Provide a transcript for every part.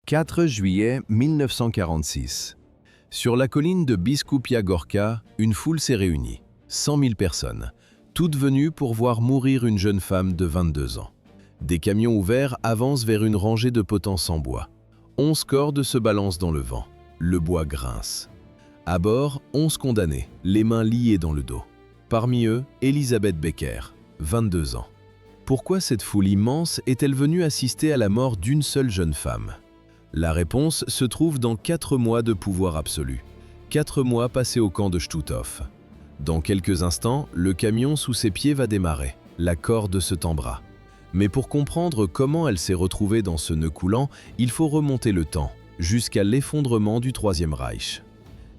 4 juillet 1946. Sur la colline de Biskupia Gorka, une foule s'est réunie. 100 000 personnes, toutes venues pour voir mourir une jeune femme de 22 ans. Des camions ouverts avancent vers une rangée de potences en bois. 11 cordes se balancent dans le vent. Le bois grince. À bord, 11 condamnés, les mains liées dans le dos. Parmi eux, Elizabeth Becker, 22 ans. Pourquoi cette foule immense est-elle venue assister à la mort d'une seule jeune femme? La réponse se trouve dans 4 mois de pouvoir absolu. 4 mois passés au camp de Stutthof. Dans quelques instants, le camion sous ses pieds va démarrer. La corde se tendra. Mais pour comprendre comment elle s'est retrouvée dans ce nœud coulant, il faut remonter le temps, jusqu'à l'effondrement du Troisième Reich.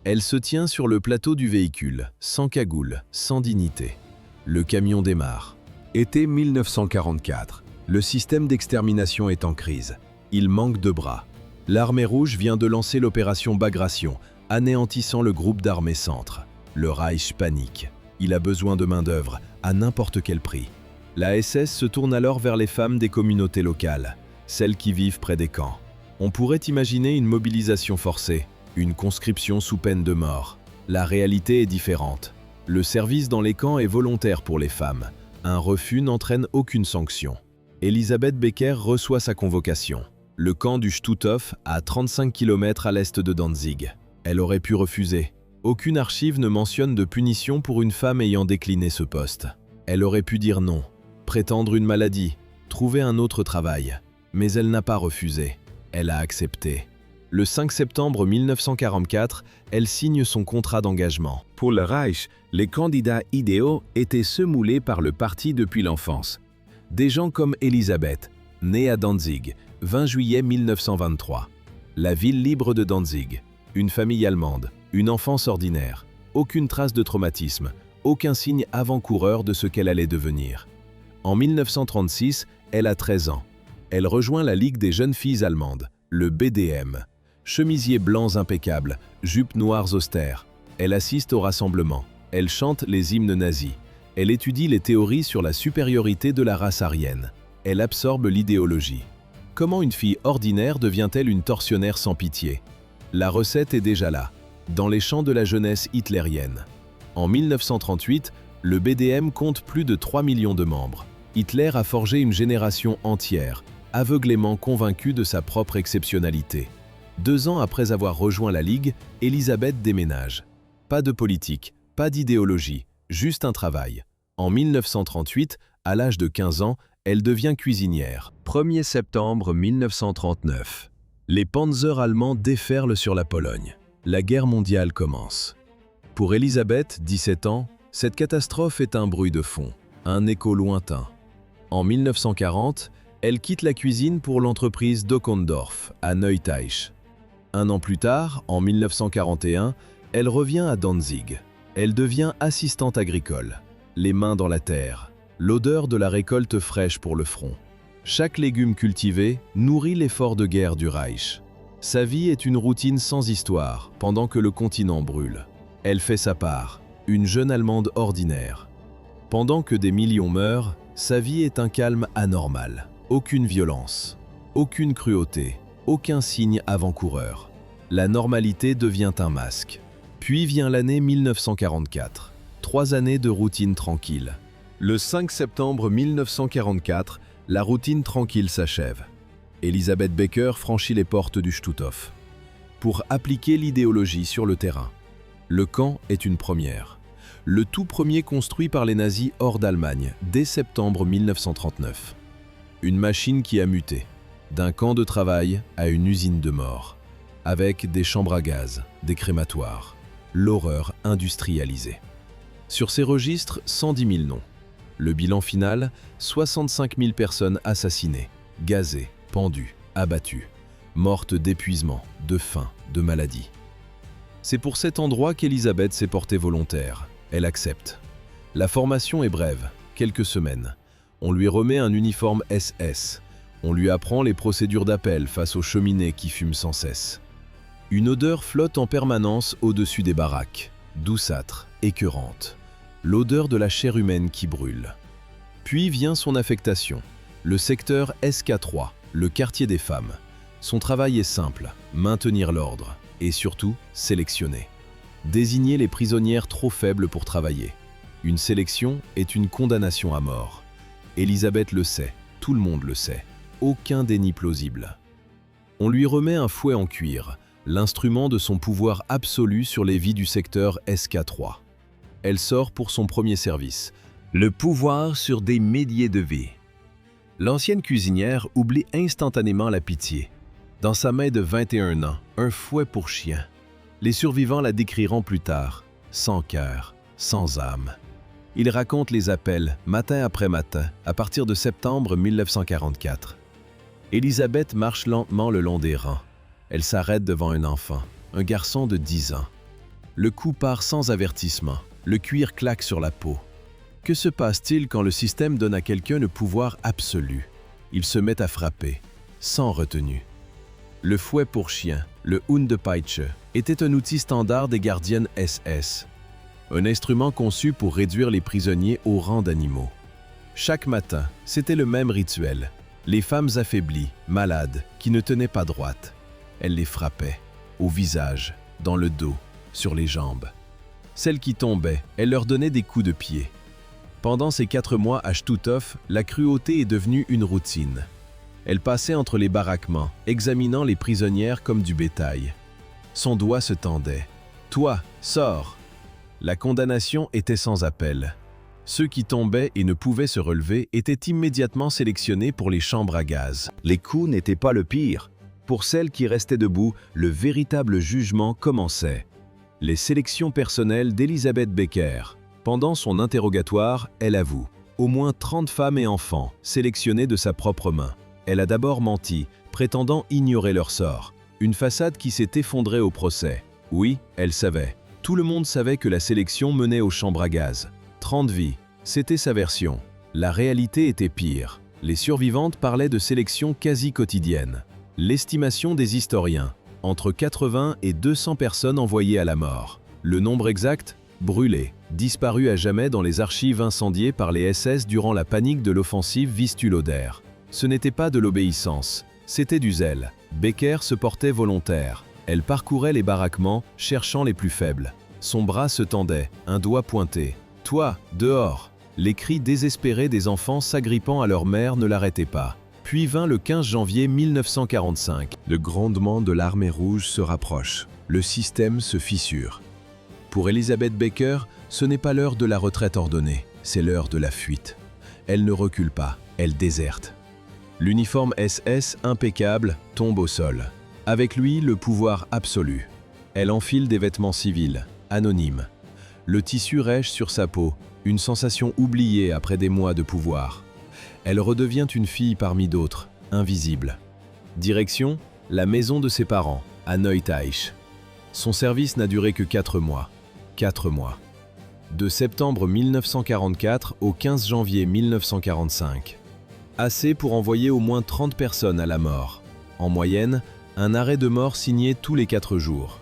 Elle se tient sur le plateau du véhicule, sans cagoule, sans dignité. Le camion démarre. Été 1944. Le système d'extermination est en crise. Il manque de bras. L'Armée rouge vient de lancer l'opération Bagration, anéantissant le groupe d'armées centre. Le Reich panique. Il a besoin de main-d'œuvre, à n'importe quel prix. La SS se tourne alors vers les femmes des communautés locales, celles qui vivent près des camps. On pourrait imaginer une mobilisation forcée, une conscription sous peine de mort. La réalité est différente. Le service dans les camps est volontaire pour les femmes. Un refus n'entraîne aucune sanction. Elizabeth Becker reçoit sa convocation. Le camp du Stutthof, à 35 km à l'est de Danzig. Elle aurait pu refuser. Aucune archive ne mentionne de punition pour une femme ayant décliné ce poste. Elle aurait pu dire non, prétendre une maladie, trouver un autre travail. Mais elle n'a pas refusé. Elle a accepté. Le 5 septembre 1944, elle signe son contrat d'engagement. Pour le Reich, les candidats idéaux étaient ceux moulés par le parti depuis l'enfance. Des gens comme Elisabeth, née à Danzig, 20 juillet 1923. La ville libre de Danzig. Une famille allemande, une enfance ordinaire. Aucune trace de traumatisme, aucun signe avant-coureur de ce qu'elle allait devenir. En 1936, elle a 13 ans. Elle rejoint la Ligue des jeunes filles allemandes, le BDM. Chemisiers blancs impeccables, jupes noires austères. Elle assiste au rassemblement. Elle chante les hymnes nazis. Elle étudie les théories sur la supériorité de la race aryenne. Elle absorbe l'idéologie. Comment une fille ordinaire devient-elle une tortionnaire sans pitié? La recette est déjà là, dans les champs de la jeunesse hitlérienne. En 1938, le BDM compte plus de 3 millions de membres. Hitler a forgé une génération entière, aveuglément convaincue de sa propre exceptionnalité. 2 ans après avoir rejoint la Ligue, Elisabeth déménage. Pas de politique, pas d'idéologie, juste un travail. En 1938, à l'âge de 15 ans, elle devient cuisinière. 1er septembre 1939. Les panzers allemands déferlent sur la Pologne. La guerre mondiale commence. Pour Elisabeth, 17 ans, cette catastrophe est un bruit de fond, un écho lointain. En 1940, elle quitte la cuisine pour l'entreprise Dockendorf, à Neuteich. 1 an plus tard, en 1941, elle revient à Danzig. Elle devient assistante agricole, les mains dans la terre, l'odeur de la récolte fraîche pour le front. Chaque légume cultivé nourrit l'effort de guerre du Reich. Sa vie est une routine sans histoire, pendant que le continent brûle. Elle fait sa part, une jeune Allemande ordinaire. Pendant que des millions meurent, sa vie est un calme anormal. Aucune violence, aucune cruauté, aucun signe avant-coureur. La normalité devient un masque. Puis vient l'année 1944. 3 années de routine tranquille. Le 5 septembre 1944, la routine tranquille s'achève. Elizabeth Becker franchit les portes du Stutthof pour appliquer l'idéologie sur le terrain. Le camp est une première. Le tout premier construit par les nazis hors d'Allemagne, dès septembre 1939. Une machine qui a muté, d'un camp de travail à une usine de mort, avec des chambres à gaz, des crématoires, l'horreur industrialisée. Sur ces registres, 110 000 noms. Le bilan final, 65 000 personnes assassinées, gazées, pendues, abattues, mortes d'épuisement, de faim, de maladie. C'est pour cet endroit qu'Elisabeth s'est portée volontaire. Elle accepte. La formation est brève, quelques semaines. On lui remet un uniforme SS. On lui apprend les procédures d'appel face aux cheminées qui fument sans cesse. Une odeur flotte en permanence au-dessus des baraques, douceâtre, écœurante. L'odeur de la chair humaine qui brûle. Puis vient son affectation, le secteur SK3, le quartier des femmes. Son travail est simple, maintenir l'ordre et surtout sélectionner. Désigner les prisonnières trop faibles pour travailler. Une sélection est une condamnation à mort. Elisabeth le sait, tout le monde le sait. Aucun déni plausible. On lui remet un fouet en cuir, l'instrument de son pouvoir absolu sur les vies du secteur SK3. Elle sort pour son premier service. Le pouvoir sur des milliers de vies. L'ancienne cuisinière oublie instantanément la pitié. Dans sa main de 21 ans, un fouet pour chien. Les survivants la décriront plus tard, sans cœur, sans âme. Ils racontent les appels, matin après matin, à partir de septembre 1944. Elisabeth marche lentement le long des rangs. Elle s'arrête devant un enfant, un garçon de 10 ans. Le coup part sans avertissement, le cuir claque sur la peau. Que se passe-t-il quand le système donne à quelqu'un le pouvoir absolu? Il se met à frapper, sans retenue. Le fouet pour chien, le Hundepeitsche, était un outil standard des gardiennes SS. Un instrument conçu pour réduire les prisonniers au rang d'animaux. Chaque matin, c'était le même rituel. Les femmes affaiblies, malades, qui ne tenaient pas droite. Elle les frappait, au visage, dans le dos, sur les jambes. Celles qui tombaient, elle leur donnait des coups de pied. Pendant ces 4 mois à Stutthof, la cruauté est devenue une routine. Elle passait entre les baraquements, examinant les prisonnières comme du bétail. Son doigt se tendait. « Toi, sors !» La condamnation était sans appel. Ceux qui tombaient et ne pouvaient se relever étaient immédiatement sélectionnés pour les chambres à gaz. Les coups n'étaient pas le pire. Pour celles qui restaient debout, le véritable jugement commençait. Les sélections personnelles d'Elisabeth Becker. Pendant son interrogatoire, elle avoue. Au moins 30 femmes et enfants, sélectionnés de sa propre main. Elle a d'abord menti, prétendant ignorer leur sort. Une façade qui s'est effondrée au procès. Oui, elle savait. Tout le monde savait que la sélection menait aux chambres à gaz. 30 vies, c'était sa version. La réalité était pire. Les survivantes parlaient de sélection quasi quotidienne. L'estimation des historiens, entre 80 et 200 personnes envoyées à la mort. Le nombre exact, brûlées, disparues à jamais dans les archives incendiées par les SS durant la panique de l'offensive Vistula-Oder. Ce n'était pas de l'obéissance, c'était du zèle. Becker se portait volontaire. Elle parcourait les baraquements, cherchant les plus faibles. Son bras se tendait, un doigt pointé. « Toi, dehors !» Les cris désespérés des enfants s'agrippant à leur mère ne l'arrêtaient pas. Puis vint le 15 janvier 1945. Le grondement de l'armée rouge se rapproche. Le système se fissure. Pour Elisabeth Becker, ce n'est pas l'heure de la retraite ordonnée, c'est l'heure de la fuite. Elle ne recule pas, elle déserte. L'uniforme SS impeccable tombe au sol. Avec lui, le pouvoir absolu. Elle enfile des vêtements civils, anonymes. Le tissu rêche sur sa peau, une sensation oubliée après des mois de pouvoir. Elle redevient une fille parmi d'autres, invisible. Direction, la maison de ses parents, à Neuteich. Son service n'a duré que 4 mois. 4 mois. De septembre 1944 au 15 janvier 1945. Assez pour envoyer au moins 30 personnes à la mort. En moyenne, un arrêt de mort signé tous les 4 jours.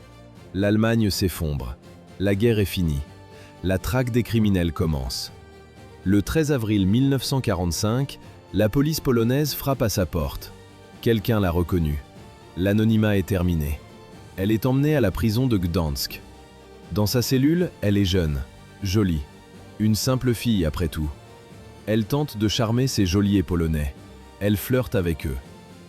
L'Allemagne s'effondre. La guerre est finie. La traque des criminels commence. Le 13 avril 1945, la police polonaise frappe à sa porte. Quelqu'un l'a reconnue. L'anonymat est terminé. Elle est emmenée à la prison de Gdansk. Dans sa cellule, elle est jeune, jolie. Une simple fille après tout. Elle tente de charmer ces geôliers polonais. Elle flirte avec eux.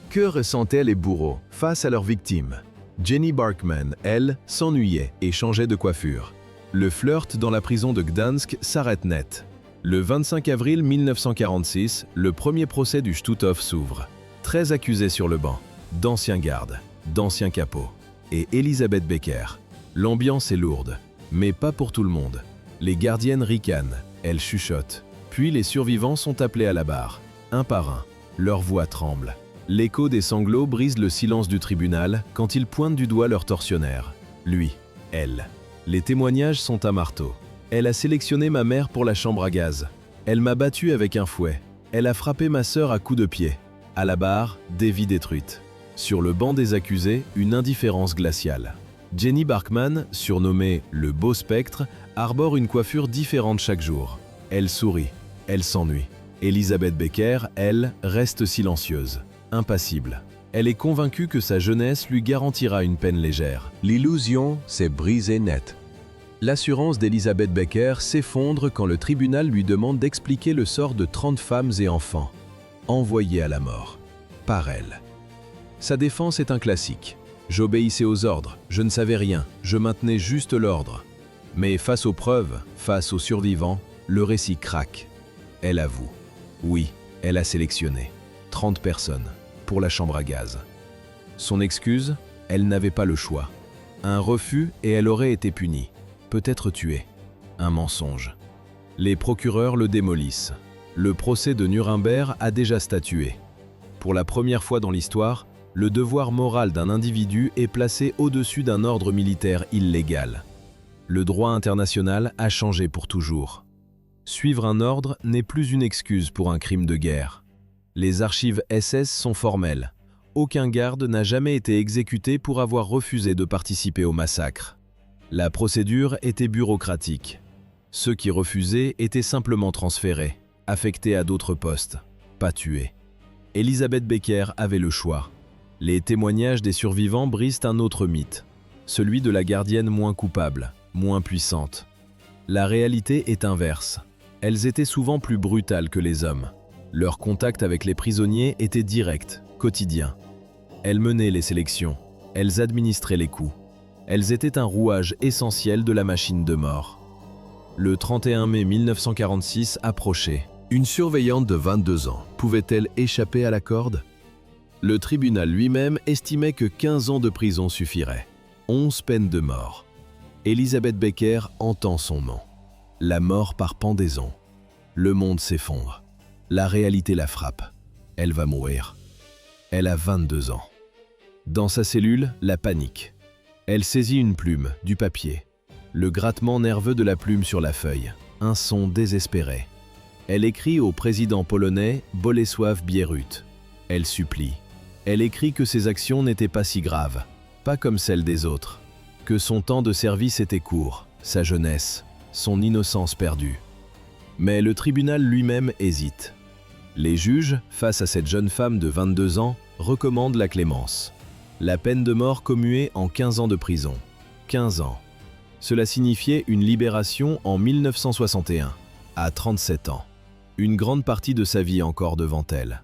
Que ressentaient les bourreaux face à leurs victimes? Jenny Barkman, elle, s'ennuyait et changeait de coiffure. Le flirt dans la prison de Gdansk s'arrête net. Le 25 avril 1946, le premier procès du Stutthof s'ouvre. 13 accusés sur le banc, d'anciens gardes, d'anciens capots. Et Elisabeth Becker. L'ambiance est lourde, mais pas pour tout le monde. Les gardiennes ricanent, elles chuchotent. Puis les survivants sont appelés à la barre, un par un. Leur voix tremble. L'écho des sanglots brise le silence du tribunal quand ils pointent du doigt leur tortionnaire. Lui, elle. Les témoignages sont à marteau. Elle a sélectionné ma mère pour la chambre à gaz. Elle m'a battu avec un fouet. Elle a frappé ma sœur à coups de pied. À la barre, des vies détruites. Sur le banc des accusés, une indifférence glaciale. Jenny Barkman, surnommée le beau spectre, arbore une coiffure différente chaque jour. Elle sourit, elle s'ennuie. Elisabeth Becker, elle, reste silencieuse, impassible. Elle est convaincue que sa jeunesse lui garantira une peine légère. L'illusion s'est brisée net. L'assurance d'Elizabeth Becker s'effondre quand le tribunal lui demande d'expliquer le sort de 30 femmes et enfants, envoyés à la mort, par elle. Sa défense est un classique. J'obéissais aux ordres, je ne savais rien, je maintenais juste l'ordre. Mais face aux preuves, face aux survivants, le récit craque. Elle avoue. Oui, elle a sélectionné 30 personnes pour la chambre à gaz. Son excuse, elle n'avait pas le choix. Un refus et elle aurait été punie, peut-être tuée. Un mensonge. Les procureurs le démolissent. Le procès de Nuremberg a déjà statué. Pour la première fois dans l'histoire, le devoir moral d'un individu est placé au-dessus d'un ordre militaire illégal. Le droit international a changé pour toujours. Suivre un ordre n'est plus une excuse pour un crime de guerre. Les archives SS sont formelles. Aucun garde n'a jamais été exécuté pour avoir refusé de participer au massacre. La procédure était bureaucratique. Ceux qui refusaient étaient simplement transférés, affectés à d'autres postes, pas tués. Elizabeth Becker avait le choix. Les témoignages des survivants brisent un autre mythe, celui de la gardienne moins coupable, moins puissante. La réalité est inverse. Elles étaient souvent plus brutales que les hommes. Leur contact avec les prisonniers était direct, quotidien. Elles menaient les sélections, elles administraient les coups. Elles étaient un rouage essentiel de la machine de mort. Le 31 mai 1946 approchait. Une surveillante de 22 ans pouvait-elle échapper à la corde? Le tribunal lui-même estimait que 15 ans de prison suffiraient. 11 peines de mort. Elizabeth Becker entend son nom. La mort par pendaison. Le monde s'effondre. La réalité la frappe. Elle va mourir. Elle a 22 ans. Dans sa cellule, la panique. Elle saisit une plume, du papier. Le grattement nerveux de la plume sur la feuille. Un son désespéré. Elle écrit au président polonais Bolesław Bierut. Elle supplie. Elle écrit que ses actions n'étaient pas si graves, pas comme celles des autres. Que son temps de service était court, sa jeunesse, son innocence perdue. Mais le tribunal lui-même hésite. Les juges, face à cette jeune femme de 22 ans, recommandent la clémence. La peine de mort commuée en 15 ans de prison. 15 ans. Cela signifiait une libération en 1961, à 37 ans. Une grande partie de sa vie encore devant elle.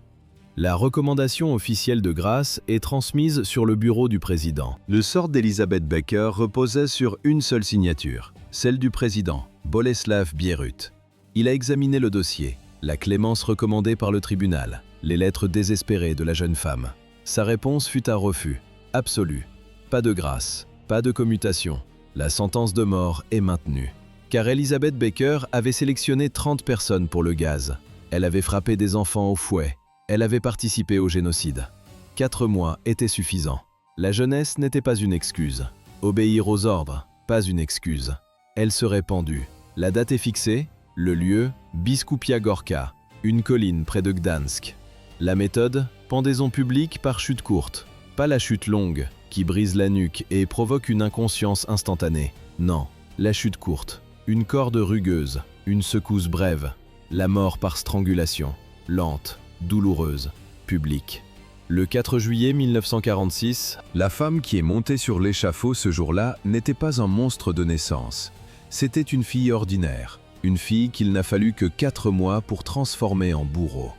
La recommandation officielle de grâce est transmise sur le bureau du président. Le sort d'Elizabeth Becker reposait sur une seule signature, celle du président, Bolesław Bierut. Il a examiné le dossier, la clémence recommandée par le tribunal, les lettres désespérées de la jeune femme. Sa réponse fut un refus, absolu. Pas de grâce, pas de commutation. La sentence de mort est maintenue. Car Elizabeth Becker avait sélectionné 30 personnes pour le gaz. Elle avait frappé des enfants au fouet. Elle avait participé au génocide. 4 mois étaient suffisants. La jeunesse n'était pas une excuse. Obéir aux ordres, pas une excuse. Elle serait pendue. La date est fixée, le lieu, Biskupia Gorka, une colline près de Gdansk. La méthode, pendaison publique par chute courte. Pas la chute longue, qui brise la nuque et provoque une inconscience instantanée. Non, la chute courte. Une corde rugueuse, une secousse brève. La mort par strangulation, lente, douloureuse, publique. Le 4 juillet 1946, la femme qui est montée sur l'échafaud ce jour-là n'était pas un monstre de naissance. C'était une fille ordinaire, une fille qu'il n'a fallu que 4 mois pour transformer en bourreau.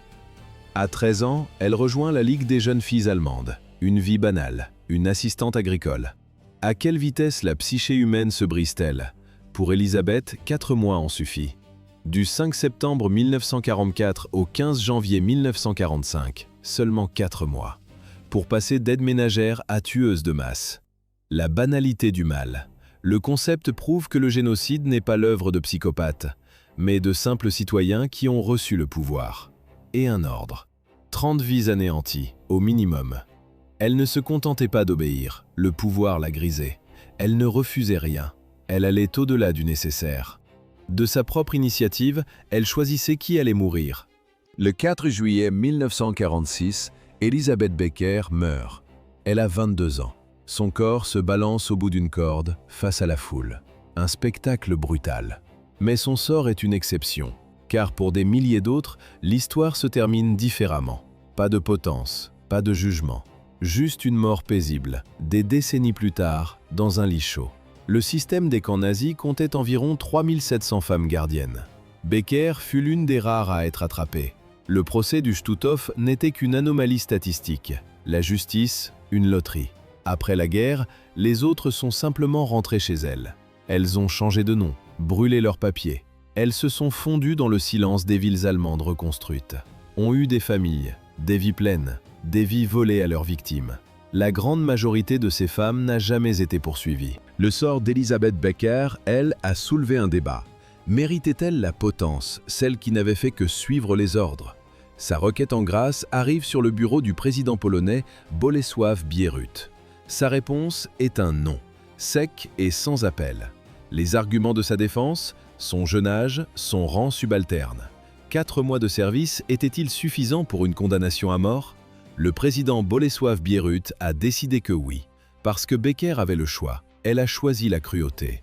À 13 ans, elle rejoint la Ligue des jeunes filles allemandes. Une vie banale, une assistante agricole. À quelle vitesse la psyché humaine se brise-t-elle? Pour Elisabeth, 4 mois en suffit. Du 5 septembre 1944 au 15 janvier 1945, seulement 4 mois. Pour passer d'aide ménagère à tueuse de masse. La banalité du mal. Le concept prouve que le génocide n'est pas l'œuvre de psychopathes, mais de simples citoyens qui ont reçu le pouvoir. Et un ordre. 30 vies anéanties, au minimum. Elle ne se contentait pas d'obéir, le pouvoir la grisait. Elle ne refusait rien. Elle allait au-delà du nécessaire. De sa propre initiative, elle choisissait qui allait mourir. Le 4 juillet 1946, Elizabeth Becker meurt. Elle a 22 ans. Son corps se balance au bout d'une corde, face à la foule. Un spectacle brutal. Mais son sort est une exception, car pour des milliers d'autres, l'histoire se termine différemment. Pas de potence, pas de jugement. Juste une mort paisible, des décennies plus tard, dans un lit chaud. Le système des camps nazis comptait environ 3700 femmes gardiennes. Becker fut l'une des rares à être attrapée. Le procès du Stutthof n'était qu'une anomalie statistique. La justice, une loterie. Après la guerre, les autres sont simplement rentrées chez elles. Elles ont changé de nom, brûlé leurs papiers. Elles se sont fondues dans le silence des villes allemandes reconstruites. Ont eu des familles, des vies pleines, des vies volées à leurs victimes. La grande majorité de ces femmes n'a jamais été poursuivie. Le sort d'Elisabeth Becker, elle, a soulevé un débat. Méritait-elle la potence, celle qui n'avait fait que suivre les ordres? Sa requête en grâce arrive sur le bureau du président polonais Bolesław Bierut. Sa réponse est un non, sec et sans appel. Les arguments de sa défense, son jeune âge, son rang subalterne. 4 mois de service étaient-ils suffisants pour une condamnation à mort? Le président Bolesław Bierut a décidé que oui, parce que Becker avait le choix. Elle a choisi la cruauté.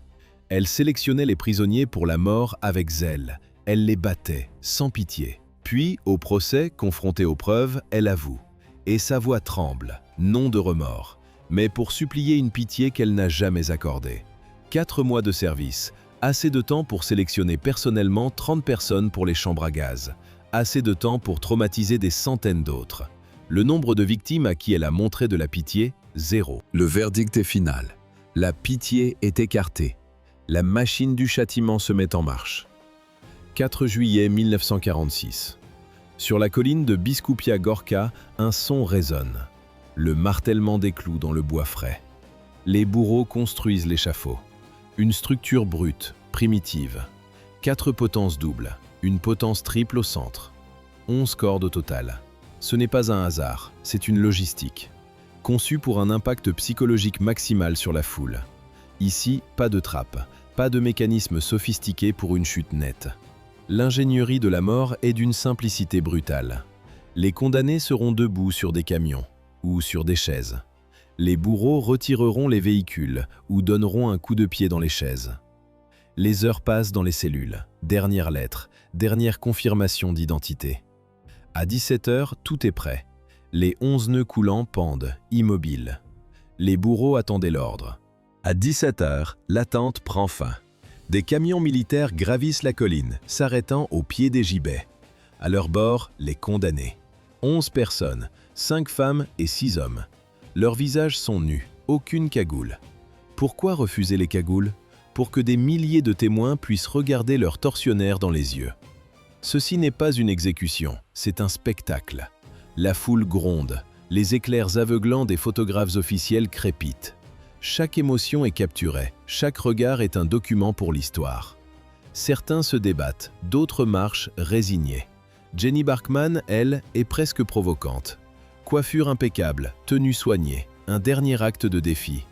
Elle sélectionnait les prisonniers pour la mort avec zèle. Elle les battait, sans pitié. Puis, au procès, confrontée aux preuves, elle avoue. Et sa voix tremble, non de remords, mais pour supplier une pitié qu'elle n'a jamais accordée. 4 mois de service, assez de temps pour sélectionner personnellement 30 personnes pour les chambres à gaz. Assez de temps pour traumatiser des centaines d'autres. Le nombre de victimes à qui elle a montré de la pitié, 0. Le verdict est final. La pitié est écartée. La machine du châtiment se met en marche. 4 juillet 1946. Sur la colline de Biskupia Gorka, un son résonne. Le martèlement des clous dans le bois frais. Les bourreaux construisent l'échafaud. Une structure brute, primitive. 4 potences doubles, une potence triple au centre. 11 cordes au total. Ce n'est pas un hasard, c'est une logistique. Conçue pour un impact psychologique maximal sur la foule. Ici, pas de trappe, pas de mécanisme sophistiqué pour une chute nette. L'ingénierie de la mort est d'une simplicité brutale. Les condamnés seront debout sur des camions ou sur des chaises. Les bourreaux retireront les véhicules ou donneront un coup de pied dans les chaises. Les heures passent dans les cellules. Dernière lettre, dernière confirmation d'identité. À 17h, tout est prêt. Les 11 nœuds coulants pendent, immobiles. Les bourreaux attendaient l'ordre. À 17h, l'attente prend fin. Des camions militaires gravissent la colline, s'arrêtant au pied des gibets. À leur bord, les condamnés. 11 personnes, 5 femmes et 6 hommes. Leurs visages sont nus, aucune cagoule. Pourquoi refuser les cagoules? Pour que des milliers de témoins puissent regarder leur tortionnaire dans les yeux. Ceci n'est pas une exécution, c'est un spectacle. La foule gronde, les éclairs aveuglants des photographes officiels crépitent. Chaque émotion est capturée, chaque regard est un document pour l'histoire. Certains se débattent, d'autres marchent résignés. Jenny Barkman, elle, est presque provocante. Coiffure impeccable, tenue soignée, un dernier acte de défi.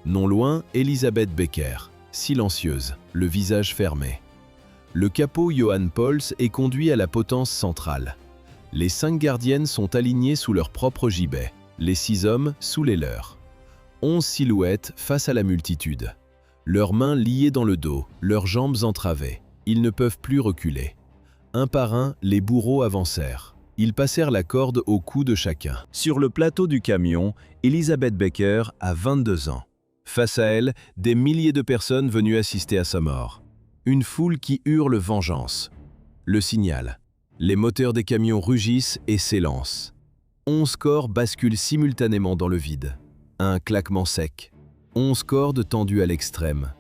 Non loin, Elisabeth Becker, silencieuse, le visage fermé. Le capot Johann Pauls est conduit à la potence centrale. Les 5 gardiennes sont alignées sous leur propre gibet, les 6 hommes sous les leurs. 11 silhouettes face à la multitude. Leurs mains liées dans le dos, leurs jambes entravées. Ils ne peuvent plus reculer. Un par un, les bourreaux avancèrent. Ils passèrent la corde au cou de chacun. Sur le plateau du camion, Elisabeth Becker a 22 ans. Face à elle, des milliers de personnes venues assister à sa mort. Une foule qui hurle vengeance. Le signal. Les moteurs des camions rugissent et s'élancent. 11 corps basculent simultanément dans le vide. Un claquement sec. 11 cordes tendues à l'extrême.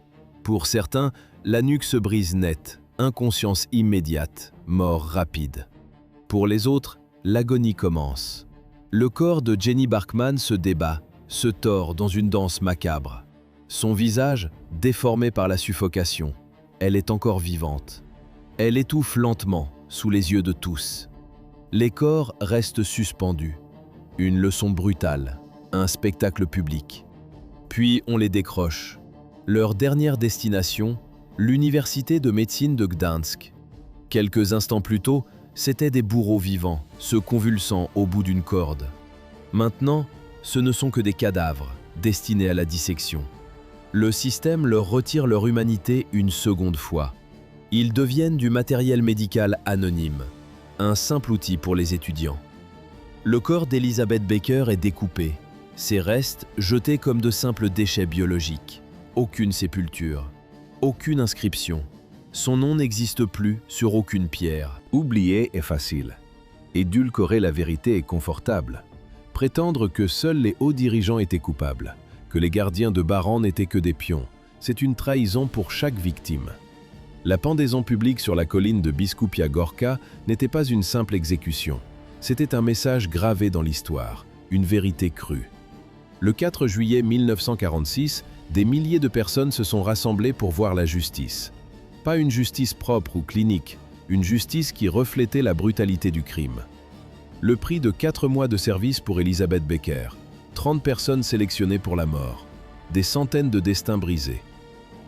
Pour certains, la nuque se brise net, inconscience immédiate, mort rapide. Pour les autres, l'agonie commence. Le corps de Jenny Barkman se débat, se tord dans une danse macabre. Son visage, déformé par la suffocation. Elle est encore vivante. Elle étouffe lentement, sous les yeux de tous. Les corps restent suspendus. Une leçon brutale, un spectacle public. Puis on les décroche. Leur dernière destination, l'université de médecine de Gdansk. Quelques instants plus tôt, c'étaient des bourreaux vivants, se convulsant au bout d'une corde. Maintenant, ce ne sont que des cadavres, destinés à la dissection. Le système leur retire leur humanité une seconde fois. Ils deviennent du matériel médical anonyme, un simple outil pour les étudiants. Le corps d'Elisabeth Becker est découpé, Ses restes jetés comme de simples déchets biologiques. Aucune sépulture, aucune inscription. Son nom n'existe plus sur aucune pierre. Oublier est facile. Édulcorer la vérité est confortable. Prétendre que seuls les hauts dirigeants étaient coupables, que les gardiens de Baran n'étaient que des pions, c'est une trahison pour chaque victime. La pendaison publique sur la colline de Biskupia Gorka n'était pas une simple exécution. C'était un message gravé dans l'histoire, une vérité crue. Le 4 juillet 1946, des milliers de personnes se sont rassemblées pour voir la justice. Pas une justice propre ou clinique, une justice qui reflétait la brutalité du crime. Le prix de 4 mois de service pour Elisabeth Becker, 30 personnes sélectionnées pour la mort, des centaines de destins brisés.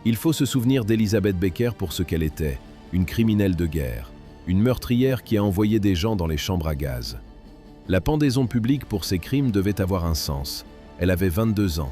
Il faut se souvenir d'Elisabeth Becker pour ce qu'elle était, une criminelle de guerre, une meurtrière qui a envoyé des gens dans les chambres à gaz. La pendaison publique pour ses crimes devait avoir un sens. Elle avait 22 ans.